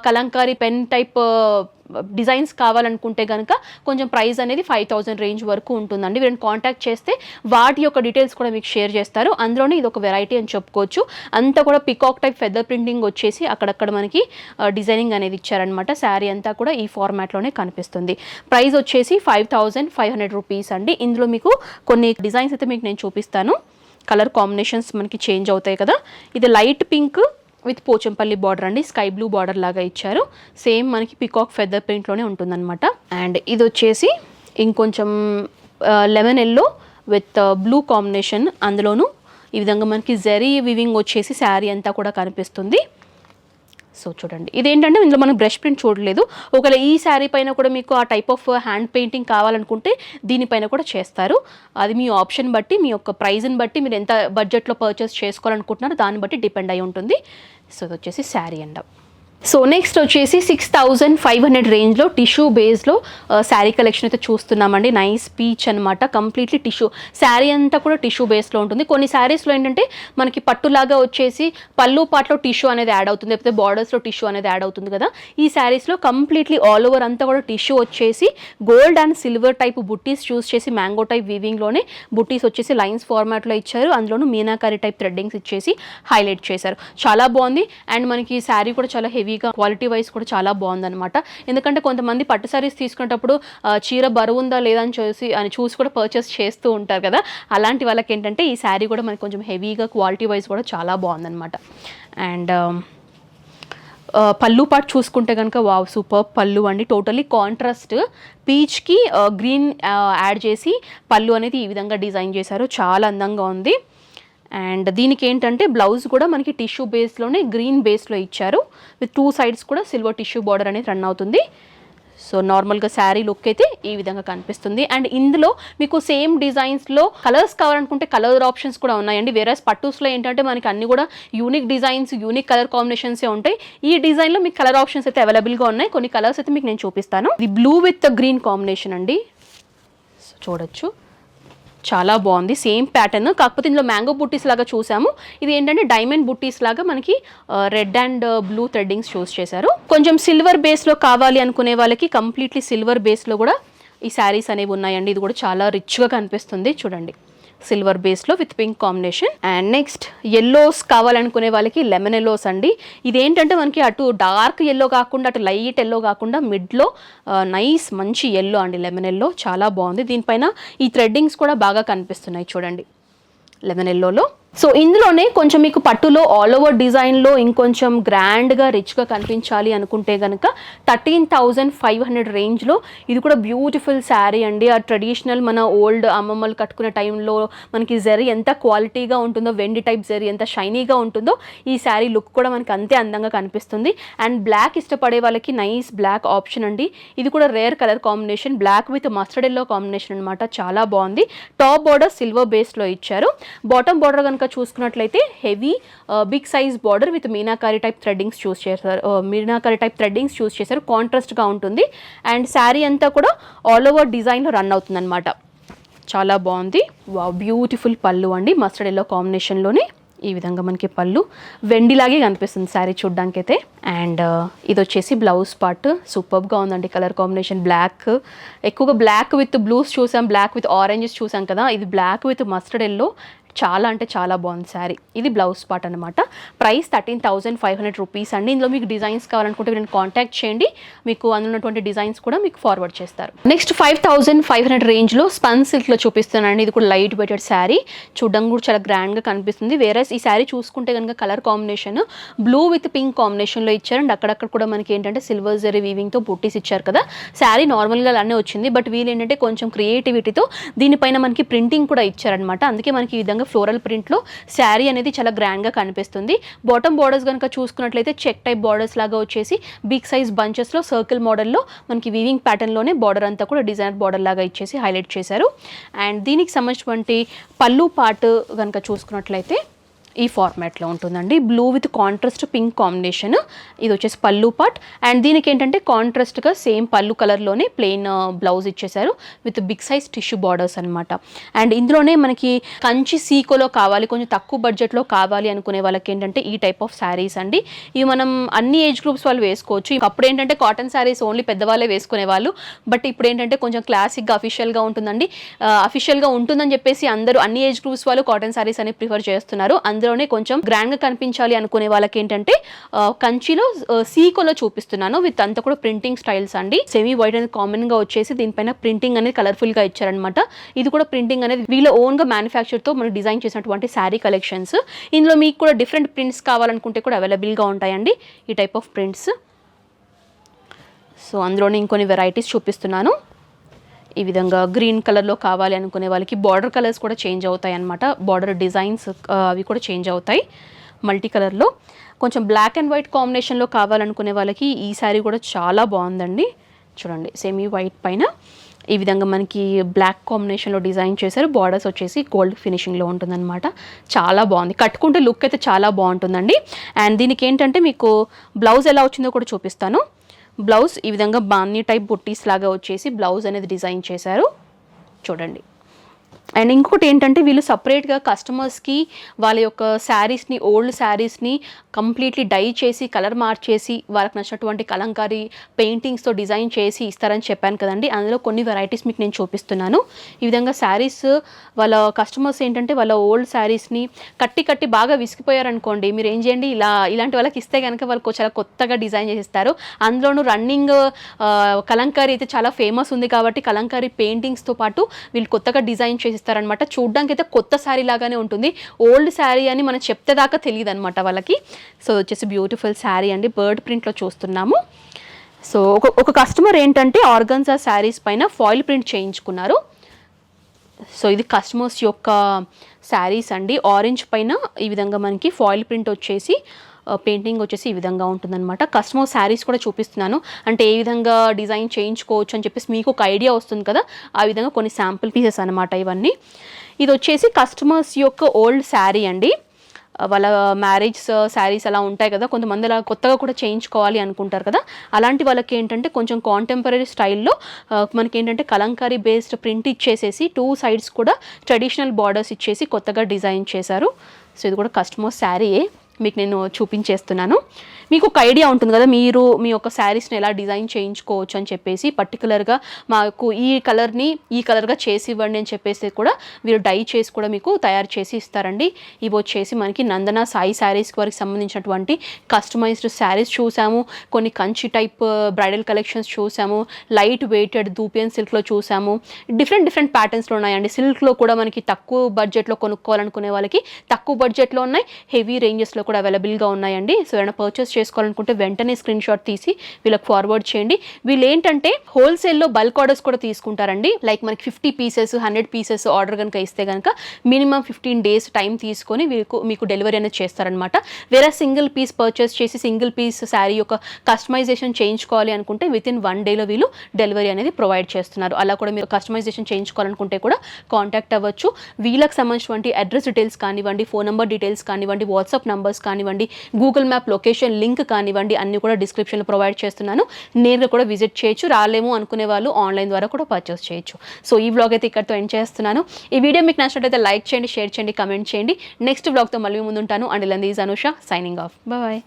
Kalamkari pen type designs కావాలనుకుంటే కనుక కొంచెం ప్రైస్ అనేది 5000 రేంజ్ వరకు ఉంటుందండి. వీళ్ళని కాంటాక్ట్ చేస్తే వాటి యొక్క డీటెయిల్స్ కూడా మీకు షేర్ చేస్తారు. అందులోనే ఇది ఒక వెరైటీ అని చెప్పుకోవచ్చు. అంతా కూడా పికాక్ టైప్ ఫెదర్ ప్రింటింగ్ వచ్చేసి అక్కడక్కడ మనకి డిజైనింగ్ అనేది ఇచ్చారనమాట. శారీ అంతా కూడా ఈ ఫార్మాట్లోనే కనిపిస్తుంది. ప్రైస్ వచ్చేసి 5500 రూపీస్ అండి. ఇందులో మీకు కొన్ని డిజైన్స్ అయితే మీకు నేను చూపిస్తాను. కలర్ కాంబినేషన్స్ మనకి చేంజ్ అవుతాయి కదా. ఇది light pink with Pochampally border అండి, స్కై బ్లూ బార్డర్ లాగా ఇచ్చారు. సేమ్ మనకి పికాక్ ఫెదర్ ప్రింట్లోనే ఉంటుందన్నమాట. అండ్ ఇది వచ్చేసి ఇంకొంచెం lemon yellow with blue combination. అందులోనూ ఈ విధంగా మనకి జెరీ వివింగ్ వచ్చేసి శారీ అంతా కూడా కనిపిస్తుంది. సో చూడండి, ఇదేంటంటే ఇందులో మనం బ్రష్ ప్రింట్ చూడలేదు. ఒకవేళ ఈ శారీ పైన కూడా మీకు ఆ టైప్ ఆఫ్ హ్యాండ్ పెయింటింగ్ కావాలనుకుంటే దీనిపైన కూడా చేస్తారు. అది మీ ఆప్షన్ బట్టి, మీ యొక్క ప్రైజ్ని బట్టి, మీరు ఎంత బడ్జెట్లో పర్చేస్ చేసుకోవాలనుకుంటున్నారో దాన్ని బట్టి డిపెండ్ అయి ఉంటుంది. సో ఇది వచ్చేసి శారీ అండ్ సో నెక్స్ట్ వచ్చేసి 6500 రేంజ్లో టిష్యూ బేస్లో శారీ కలెక్షన్ అయితే చూస్తున్నామండి. నైస్ పీచ్ అనమాట. కంప్లీట్లీ టిష్యూ శారీ అంతా కూడా టిష్యూ బేస్లో ఉంటుంది. కొన్ని శారీస్లో ఏంటంటే మనకి పట్టులాగా వచ్చేసి పళ్ళు పాటలో టిష్యూ అనేది యాడ్ అవుతుంది, లేకపోతే బార్డర్స్లో టిష్యూ అనేది యాడ్ అవుతుంది కదా. ఈ శారీస్లో కంప్లీట్లీ ఆల్ ఓవర్ అంతా కూడా టిష్యూ వచ్చేసి గోల్డ్ అండ్ సిల్వర్ టైప్ బుట్టీస్ చూస్ చేసి మ్యాంగో టైప్ వీవింగ్లోనే బుట్టీస్ వచ్చేసి లైన్స్ ఫార్మాట్లో ఇచ్చారు. అందులోనూ మీనాకారి టైప్ థ్రెడ్డింగ్స్ ఇచ్చేసి హైలైట్ చేశారు. చాలా బాగుంది. అండ్ మనకి ఈ శారీ కూడా చాలా హెవీగా క్వాలిటీ వైజ్ కూడా చాలా బాగుందన్నమాట. ఎందుకంటే కొంతమంది పట్టు సారీస్ తీసుకునేటప్పుడు చీర బరువు ఉందా లేదా అని చూసి కూడా పర్చేస్ చేస్తూ ఉంటారు కదా. అలాంటి వాళ్ళకి ఏంటంటే ఈ శారీ కూడా మనకి కొంచెం హెవీగా క్వాలిటీ వైజ్ కూడా చాలా బాగుందన్నమాట. అండ్ పళ్ళు పాటు చూసుకుంటే కనుక వావ్ సూపర్ పళ్ళు అండి. టోటలీ కాంట్రాస్ట్ పీచ్కి గ్రీన్ యాడ్ చేసి పళ్ళు అనేది ఈ విధంగా డిజైన్ చేశారు. చాలా అందంగా ఉంది. అండ్ దీనికి ఏంటంటే బ్లౌజ్ కూడా మనకి టిష్యూ బేస్లోనే గ్రీన్ బేస్లో ఇచ్చారు. విత్ 2 సైడ్స్ కూడా సిల్వర్ టిష్యూ బార్డర్ అనేది రన్ అవుతుంది. సో నార్మల్గా శారీ లుక్ అయితే ఈ విధంగా కనిపిస్తుంది. అండ్ ఇందులో మీకు సేమ్ డిజైన్స్లో కలర్స్ కావాలనుకుంటే కలర్ ఆప్షన్స్ కూడా ఉన్నాయండి. వేరే పట్టూస్లో ఏంటంటే మనకి అన్ని కూడా యూనిక్ డిజైన్స్, యూనిక్ కలర్ కాంబినేషన్సే ఉంటాయి. ఈ డిజైన్లో మీకు కలర్ ఆప్షన్స్ అయితే అవైలబుల్గా ఉన్నాయి. కొన్ని కలర్స్ అయితే మీకు నేను చూపిస్తాను. ఇది బ్లూ విత్ గ్రీన్ కాంబినేషన్ అండి. సో చూడొచ్చు, చాలా బాగుంది. సేమ్ ప్యాటర్న్, కాకపోతే ఇందులో మ్యాంగో బుట్టీస్ లాగా చూసాము. ఇది ఏంటంటే డైమండ్ బుట్టీస్ లాగా మనకి red and blue threadings choose చేశారు. కొంచెం సిల్వర్ బేస్లో కావాలి అనుకునే వాళ్ళకి కంప్లీట్లీ సిల్వర్ బేస్లో కూడా ఈ శారీస్ అనేవి ఉన్నాయండి. ఇది కూడా చాలా రిచ్గా కనిపిస్తుంది. చూడండి, సిల్వర్ బేస్లో with pink combination. And next yellows కావాలనుకునే వాళ్ళకి లెమన్ ఎల్లోస్ అండి. ఇదేంటంటే మనకి అటు డార్క్ ఎల్లో కాకుండా అటు లైట్ ఎల్లో కాకుండా మిడ్లో నైస్ మంచి ఎల్లో అండి. లెమన్ ఎల్లో చాలా బాగుంది. దీనిపైన ఈ థ్రెడ్డింగ్స్ కూడా బాగా కనిపిస్తున్నాయి చూడండి లెమన్ ఎల్లోలో. సో ఇందులోనే కొంచెం మీకు పట్టులో ఆల్ ఓవర్ డిజైన్లో ఇంకొంచెం గ్రాండ్గా రిచ్గా కనిపించాలి అనుకుంటే కనుక 13,500 రేంజ్లో ఇది కూడా బ్యూటిఫుల్ శారీ అండి. ఆ ట్రెడిషనల్ మన ఓల్డ్ అమ్మమ్మలు కట్టుకునే టైంలో మనకి జరీ ఎంత క్వాలిటీగా ఉంటుందో, వెండి టైప్ జరీ ఎంత షైనీగా ఉంటుందో ఈ శారీ లుక్ కూడా మనకి అంతే అందంగా కనిపిస్తుంది. అండ్ బ్లాక్ ఇష్టపడే వాళ్ళకి నైస్ బ్లాక్ ఆప్షన్ అండి. ఇది కూడా rare colour combination, black with mustard yellow combination అనమాట. చాలా బాగుంది. టాప్ బార్డర్ సిల్వర్ బేస్లో ఇచ్చారు. బాటమ్ బార్డర్ కనుక చూసుకున్నట్లయితే heavy big size border with meenakari type threadings choose చేశారు. మీనాకారి టైప్ థ్రెడ్డింగ్స్ చూస్ చేశారు. కాంట్రాస్ట్గా ఉంటుంది. అండ్ శారీ అంతా కూడా ఆల్ ఓవర్ డిజైన్లో రన్ అవుతుంది అనమాట. చాలా బాగుంది. వావ్, బ్యూటిఫుల్ పళ్ళు అండి. మస్టర్డ్ ఎల్లో కాంబినేషన్లోనే ఈ విధంగా మనకి పళ్ళు వెండిలాగే కనిపిస్తుంది శారీ చూడ్డానికి అయితే. అండ్ ఇది వచ్చేసి బ్లౌజ్ పార్ట్. సూపర్గా ఉందండి కలర్ కాంబినేషన్. బ్లాక్, ఎక్కువగా బ్లాక్ విత్ బ్లూస్ చూసాం, బ్లాక్ విత్ ఆరెంజెస్ చూసాం కదా. ఇది బ్లాక్ విత్ మస్టర్డ్ ఎల్లో చాలా అంటే చాలా బాగుంది శారీ. ఇది బ్లౌజ్ పార్ట్ అనమాట. ప్రైస్ 13,500 రూపీస్ అండి. ఇందులో మీకు డిజైన్స్ కావాలనుకుంటే నేను కాంటాక్ట్ చేయండి, మీకు అందులో ఉన్నటువంటి డిజైన్స్ కూడా మీకు ఫార్వర్డ్ చేస్తారు. నెక్స్ట్ 5,500 రేంజ్లో స్పన్ సిల్క్లో చూపిస్తున్నానండి. ఇది కూడా లైట్ వెయిటెడ్ శారీ, చూడడం కూడా చాలా గ్రాండ్గా కనిపిస్తుంది. వేరే ఈ శారీ చూసుకుంటే కనుక colour combination blue with pink కాంబినేషన్లో ఇచ్చారు. అండ్ అక్కడక్కడ కూడా మనకి ఏంటంటే సిల్వర్ జరీ వీవింగ్తో బుట్టీస్ ఇచ్చారు కదా. శారీ నార్మల్గా అలానే వచ్చింది, బట్ వీళ్ళు ఏంటంటే కొంచెం క్రియేటివిటీతో దీనిపైన మనకి ప్రింటింగ్ కూడా ఇచ్చారనమాట. అందుకే మనకి ఈ విధంగా ఫ్లోరల్ ప్రింట్లో శారీ అనేది చాలా గ్రాండ్గా కనిపిస్తుంది. బాటమ్ బార్డర్స్ కనుక చూసుకున్నట్లయితే చెక్ టైప్ బార్డర్స్ లాగా వచ్చేసి బిగ్ సైజ్ బంచెస్లో సర్కిల్ మోడల్లో మనకి వీవింగ్ ప్యాటర్న్లోనే బార్డర్ అంతా కూడా డిజైనర్ బార్డర్ లాగా ఇచ్చేసి హైలైట్ చేశారు. అండ్ దీనికి సంబంధించినటువంటి పళ్ళు పార్ట్ కనుక చూసుకున్నట్లయితే ఈ ఫార్మాట్లో ఉంటుందండి. Blue with contrast pink combination. ఇది వచ్చేసి పళ్ళు పార్ట్. అండ్ దీనికి ఏంటంటే కాంట్రాస్ట్గా సేమ్ పళ్ళు కలర్లోనే ప్లెయిన్ బ్లౌజ్ ఇచ్చేసారు with big size tissue borders అనమాట. అండ్ ఇందులోనే మనకి కంచి సీకోలో కావాలి, కొంచెం తక్కువ బడ్జెట్లో కావాలి అనుకునే వాళ్ళకి ఏంటంటే ఈ టైప్ ఆఫ్ శారీస్ అండి. ఇవి మనం అన్ని ఏజ్ గ్రూప్స్ వాళ్ళు వేసుకోవచ్చు. అప్పుడు ఏంటంటే కాటన్ శారీస్ ఓన్లీ పెద్దవాళ్ళే వేసుకునేవాళ్ళు, బట్ ఇప్పుడు ఏంటంటే కొంచెం క్లాసిక్గా అఫీషియల్గా ఉంటుందండి. అఫీషియల్గా ఉంటుందని చెప్పేసి అందరూ అన్ని ఏజ్ గ్రూప్స్ వాళ్ళు కాటన్ శారీస్ అని ప్రిఫర్ చేస్తున్నారు. అందులోనే కొంచెం గ్రాండ్గా కనిపించాలి అనుకునే వాళ్ళకి ఏంటంటే కంచిలో సీకోలో చూపిస్తున్నాను. విత్ అంతా కూడా ప్రింటింగ్ స్టైల్స్ అండి. సెమీ వైట్ అనేది కామన్గా వచ్చేసి దీనిపైన ప్రింటింగ్ అనేది కలర్ఫుల్గా ఇచ్చారనమాట. ఇది కూడా ప్రింటింగ్ అనేది వీళ్ళ ఓన్గా మ్యానుఫ్యాక్చర్తో మనం డిజైన్ చేసినటువంటి శారీ కలెక్షన్స్. ఇందులో మీకు కూడా డిఫరెంట్ ప్రింట్స్ కావాలనుకుంటే కూడా అవైలబుల్గా ఉంటాయండి ఈ టైప్ ఆఫ్ ప్రింట్స్. సో అందులోనే ఇంకొన్ని వెరైటీస్ చూపిస్తున్నాను. ఈ విధంగా గ్రీన్ కలర్లో కావాలి అనుకునే వాళ్ళకి బార్డర్ కలర్స్ కూడా చేంజ్ అవుతాయి అన్నమాట. బార్డర్ డిజైన్స్ అవి కూడా చేంజ్ అవుతాయి మల్టీ కలర్లో. కొంచెం బ్లాక్ అండ్ వైట్ కాంబినేషన్లో కావాలనుకునే వాళ్ళకి ఈ శారీ కూడా చాలా బాగుందండి. చూడండి, సెమీ వైట్ పైన ఈ విధంగా మనకి బ్లాక్ కాంబినేషన్లో డిజైన్ చేశారు. బార్డర్స్ వచ్చేసి గోల్డ్ ఫినిషింగ్లో ఉంటుందన్నమాట. చాలా బాగుంది, కట్టుకుంటే లుక్ అయితే చాలా బాగుంటుందండి. అండ్ దీనికి ఏంటంటే మీకు బ్లౌజ్ ఎలా వచ్చిందో కూడా చూపిస్తాను. బ్లౌజ్ ఈ విధంగా బాన్నీ టైప్ బుట్టీస్ లాగా వచ్చేసి బ్లౌజ్ అనేది డిజైన్ చేశారు చూడండి. అండ్ ఇంకొకటి ఏంటంటే వీళ్ళు సపరేట్గా కస్టమర్స్కి వాళ్ళ యొక్క శారీస్ని, ఓల్డ్ శారీస్ని కంప్లీట్లీ డై చేసి కలర్ మార్చేసి వాళ్ళకి నచ్చినటువంటి కలంకారీ పెయింటింగ్స్తో డిజైన్ చేసి ఇస్తారని చెప్పాను కదండి. అందులో కొన్ని వెరైటీస్ మీకు నేను చూపిస్తున్నాను. ఈ విధంగా శారీస్ వాళ్ళ కస్టమర్స్ ఏంటంటే వాళ్ళ ఓల్డ్ శారీస్ని కట్టి బాగా విసిగిపోయారనుకోండి, మీరు ఏం చేయండి, ఇలాంటి వాళ్ళకి ఇస్తే కనుక వాళ్ళకి చాలా కొత్తగా డిజైన్ చేసిస్తారు. అందులోనూ రన్నింగ్ కలంకారీ అయితే చాలా ఫేమస్ ఉంది కాబట్టి కలంకారీ పెయింటింగ్స్తో పాటు వీళ్ళు కొత్తగా డిజైన్ చేసి ఇస్తారనమాట. చూడ్డానికి అయితే కొత్త శారీ లాగానే ఉంటుంది. ఓల్డ్ శారీ అని మనం చెప్తే దాకా తెలియదు అనమాట వాళ్ళకి. సో వచ్చేసి బ్యూటిఫుల్ శారీ అండి, బర్డ్ ప్రింట్లో చూస్తున్నాము. సో ఒక కస్టమర్ ఏంటంటే ఆర్గన్జా శారీస్ పైన ఫాయిల్ ప్రింట్ చేయించుకున్నారు. సో ఇది కస్టమర్స్ యొక్క శారీస్ అండి. ఆరెంజ్ పైన ఈ విధంగా మనకి ఫాయిల్ ప్రింట్ వచ్చేసి పెయింటింగ్ వచ్చేసి ఈ విధంగా ఉంటుందన్నమాట. కస్టమర్ శారీస్ కూడా చూపిస్తున్నాను, అంటే ఏ విధంగా డిజైన్ చేయించుకోవచ్చు అని చెప్పేసి మీకు ఒక ఐడియా వస్తుంది కదా, ఆ విధంగా కొన్ని శాంపుల్ పీసెస్ అనమాట ఇవన్నీ. ఇది వచ్చేసి కస్టమర్స్ యొక్క ఓల్డ్ శారీ అండి. వాళ్ళ మ్యారేజ్ శారీస్ అలా ఉంటాయి కదా, కొంతమంది అలా కొత్తగా కూడా చేయించుకోవాలి అనుకుంటారు కదా, అలాంటి వాళ్ళకి ఏంటంటే కొంచెం కాంటెంపరీ స్టైల్లో మనకి ఏంటంటే కలంకారీ బేస్డ్ ప్రింట్ ఇచ్చేసేసి 2 సైడ్స్ కూడా ట్రెడిషనల్ బార్డర్స్ ఇచ్చేసి కొత్తగా డిజైన్ చేశారు. సో ఇది కూడా కస్టమర్ శారీయే, మీకు నేను చూపించేస్తున్నాను. మీకు ఒక ఐడియా ఉంటుంది కదా, మీరు మీ యొక్క శారీస్ని ఎలా డిజైన్ చేయించుకోవచ్చు అని చెప్పేసి, పర్టికులర్గా మాకు ఈ కలర్ని ఈ కలర్గా చేసి ఇవ్వండి అని చెప్పేసి కూడా వీరు డై చేసి కూడా మీకు తయారు చేసి ఇస్తారండి. ఇవి వచ్చేసి మనకి నందన సాయి శారీస్ వరకు సంబంధించినటువంటి కస్టమైజ్డ్ శారీస్ చూసాము, కొన్ని కంచి టైప్ బ్రైడల్ కలెక్షన్స్ చూసాము, లైట్ వెయిటెడ్ దూపియన్ సిల్క్లో చూసాము, డిఫరెంట్ ప్యాటర్న్స్లో ఉన్నాయండి. సిల్క్లో కూడా మనకి తక్కువ బడ్జెట్లో కొనుక్కోవాలనుకునే వాళ్ళకి తక్కువ బడ్జెట్లో ఉన్నాయి, హెవీ రేంజెస్లో కూడా అవైలబుల్గా ఉన్నాయండి. సో ఏమైనా పర్చేస్ చేసుకోవాలనుకుంటే వెంటనే స్క్రీన్ షాట్ తీసి వీళ్ళకి ఫార్వర్డ్ చేయండి. వీళ్ళు ఏంటంటే హోల్సేల్లో బల్క్ ఆర్డర్స్ కూడా తీసుకుంటారండి. లైక్ మనకి 50 పీసెస్ 100 పీసెస్ ఆర్డర్ కనుక ఇస్తే కనుక మినిమం 15 డేస్ టైం తీసుకొని మీకు డెలివరీ అనేది చేస్తారనమాట. వేరే సింగిల్ పీస్ పర్చేస్ చేసి సింగిల్ పీస్ శారీ యొక్క కస్టమైజేషన్ చేయించుకోవాలి అనుకుంటే వితిన్ 1 డేలో వీళ్ళు డెలివరీ అనేది ప్రొవైడ్ చేస్తున్నారు. అలా కూడా మీరు కస్టమైజేషన్ చేయించుకోవాలనుకుంటే కూడా కాంటాక్ట్ అవ్వచ్చు. వీళ్ళకి సంబంధించినటువంటి అడ్రస్ డీటెయిల్స్ కానివ్వండి, ఫోన్ నెంబర్ డీటెయిల్స్ కానివ్వండి, వాట్సాప్ నంబర్స్ కానివ్వండి, గూగుల్ మ్యాప్ లొకేషన్ లింక్ కానివ్వండి, అన్ని కూడా డిస్క్రిప్షన్లో ప్రొవైడ్ చేస్తున్నాను. నేరుగా కూడా విజిట్ చేయొచ్చు, రాలేము అనుకునే వాళ్ళు ఆన్లైన్ ద్వారా కూడా పర్చేస్ చేయొచ్చు. సో ఈ వ్లాగ్ అయితే ఇక్కడితో ఎండ్ చేస్తున్నాను. ఈ వీడియో మీకు నచ్చినట్లయితే లైక్ చేయండి, షేర్ చేయండి, కమెంట్ చేయండి. నెక్స్ట్ వ్లాగ్తో మళ్ళీ ముందుంటాను. And is Anusha signing off. Bye.